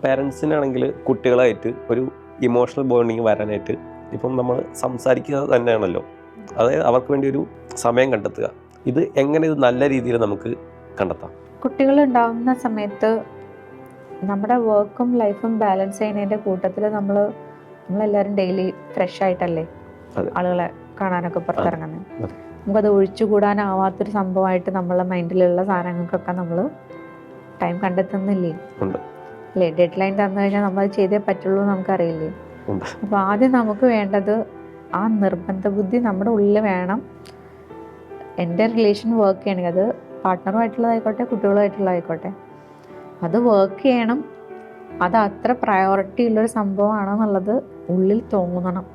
പേരൻസിനാണെങ്കിൽ കുട്ടികളായിട്ട് ഒരു emotional bonding വരാനായിട്ട് ഇപ്പം നമ്മൾ സംസാരിക്കുക തന്നെയാണല്ലോ, അതായത് അവർക്ക് വേണ്ടി ഒരു സമയം കണ്ടെത്തുക. ഇത് എങ്ങനെ ഇത് നല്ല രീതിയിൽ നമുക്ക് കണ്ടെത്താം? കുട്ടികൾ ഉണ്ടാവുന്ന സമയത്ത് നമ്മുടെ വർക്കും ലൈഫും ബാലൻസ് ചെയ്യുന്നതിൻ്റെ കൂട്ടത്തിൽ നമ്മളെല്ലാവരും ഡെയിലി ഫ്രഷ് ആയിട്ടല്ലേ ആളുകളെ കാണാനൊക്കെ പുറത്തിറങ്ങുന്നത്. നമുക്കത് ഒഴിച്ചുകൂടാനാവാത്തൊരു സംഭവമായിട്ട് നമ്മളെ മൈൻഡിലുള്ള സാധനങ്ങൾക്കൊക്കെ നമ്മൾ ടൈം കണ്ടെത്തുന്നില്ലേ? അല്ലേ, ഡെഡ് ലൈൻ തന്നു കഴിഞ്ഞാൽ നമ്മൾ ചെയ്തേ പറ്റുള്ളൂ നമുക്കറിയില്ലേ? അപ്പോൾ ആദ്യം നമുക്ക് വേണ്ടത് ആ നിർബന്ധ ബുദ്ധി നമ്മുടെ ഉള്ളിൽ വേണം. എൻ്റെ റിലേഷൻ വർക്ക് ചെയ്യണമെങ്കിൽ അത് പാർട്ട്ണറുമായിട്ടുള്ളതായിക്കോട്ടെ കുട്ടികളുമായിട്ടുള്ളതായിക്കോട്ടെ, അത് വർക്ക് ചെയ്യണം. അത് അത്ര പ്രയോറിറ്റി ഉള്ളൊരു സംഭവമാണെന്നുള്ളത് ഉള്ളിൽ തോന്നണം.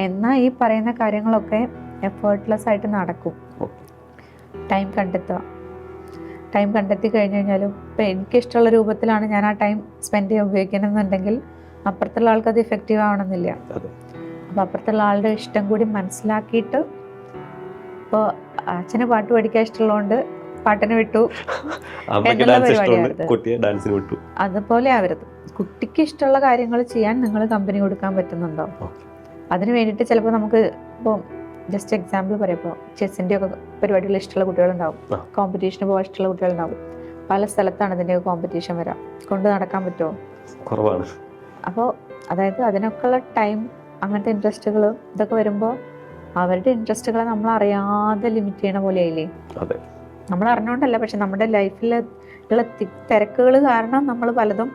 എന്നാൽ ഈ പറയുന്ന കാര്യങ്ങളൊക്കെ എഫേർട്ട്ലെസ് ആയിട്ട് നടക്കും. ടൈം കണ്ടെത്തി കഴിഞ്ഞ് കഴിഞ്ഞാലും ഇപ്പം എനിക്കിഷ്ടമുള്ള രൂപത്തിലാണ് ഞാൻ ആ ടൈം സ്പെൻഡ് ചെയ്യാൻ ഉപയോഗിക്കണമെന്നുണ്ടെങ്കിൽ അപ്പുറത്തുള്ള ആൾക്ക് അത് ഇഫക്റ്റീവ് ആവണമെന്നില്ല. അപ്പോൾ അപ്പുറത്തുള്ള ആളുടെ ഇഷ്ടം കൂടി മനസ്സിലാക്കിയിട്ട്, ഇപ്പോൾ അച്ഛന് പാട്ട് പഠിക്കാൻ ഇഷ്ടമുള്ളതുകൊണ്ട് പാട്ടിന് വിട്ടു എന്നുള്ള പരിപാടിയായിരുന്നു. അതുപോലെ ആവരുത്. കുട്ടിക്ക് ഇഷ്ടമുള്ള കാര്യങ്ങൾ ചെയ്യാൻ നിങ്ങൾ കമ്പനി കൊടുക്കാൻ പറ്റുന്നുണ്ടോ? അതിന് വേണ്ടിയിട്ട് ചിലപ്പോൾ നമുക്ക് ഇപ്പോൾ ജസ്റ്റ് എക്സാമ്പിൾ പറയുമ്പോൾ ചെസ്സിൻ്റെ ഒക്കെ പരിപാടികൾ ഇഷ്ടമുള്ള കുട്ടികളുണ്ടാവും, കോമ്പറ്റീഷന് പോകാൻ ഇഷ്ടമുള്ള കുട്ടികളുണ്ടാവും. പല സ്ഥലത്താണ് ഇതിൻ്റെ കോമ്പറ്റീഷൻ വരാം. കൊണ്ട് നടക്കാൻ പറ്റുമോ? കുറവാണ്. അപ്പോൾ അതായത് അതിനൊക്കെയുള്ള ടൈം, അങ്ങനത്തെ ഇൻട്രസ്റ്റുകൾ ഇതൊക്കെ വരുമ്പോൾ അവരുടെ ഇൻട്രസ്റ്റുകളെ നമ്മൾ അറിയാതെ ലിമിറ്റ് ചെയ്യണ പോലെ ആയില്ലേ? നമ്മൾ അറിഞ്ഞുകൊണ്ടല്ല, പക്ഷെ നമ്മുടെ ലൈഫിൽ ഉള്ള തിരക്കുകൾ കാരണം നമ്മൾ പലതും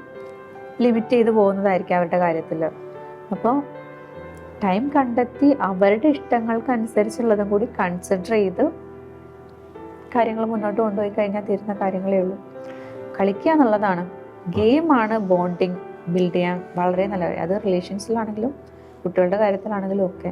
ലിമിറ്റ് ചെയ്ത് പോകുന്നതായിരിക്കും അവരുടെ കാര്യത്തിൽ. അപ്പോൾ ടൈം കണ്ടെത്തി അവരുടെ ഇഷ്ടങ്ങൾക്ക് അനുസരിച്ചുള്ളതും കൂടി കൺസിഡർ ചെയ്ത് കാര്യങ്ങൾ മുന്നോട്ട് കൊണ്ടുപോയി കഴിഞ്ഞാൽ തീരുന്ന കാര്യങ്ങളേ ഉള്ളൂ. കളിക്കുക എന്നുള്ളതാണ്, ഗെയിമാണ് ബോണ്ടിങ് ബിൽഡ് ചെയ്യാൻ വളരെ നല്ലത്. അത് റിലേഷൻസിലാണെങ്കിലും കുട്ടികളുടെ കാര്യത്തിലാണെങ്കിലും ഒക്കെ.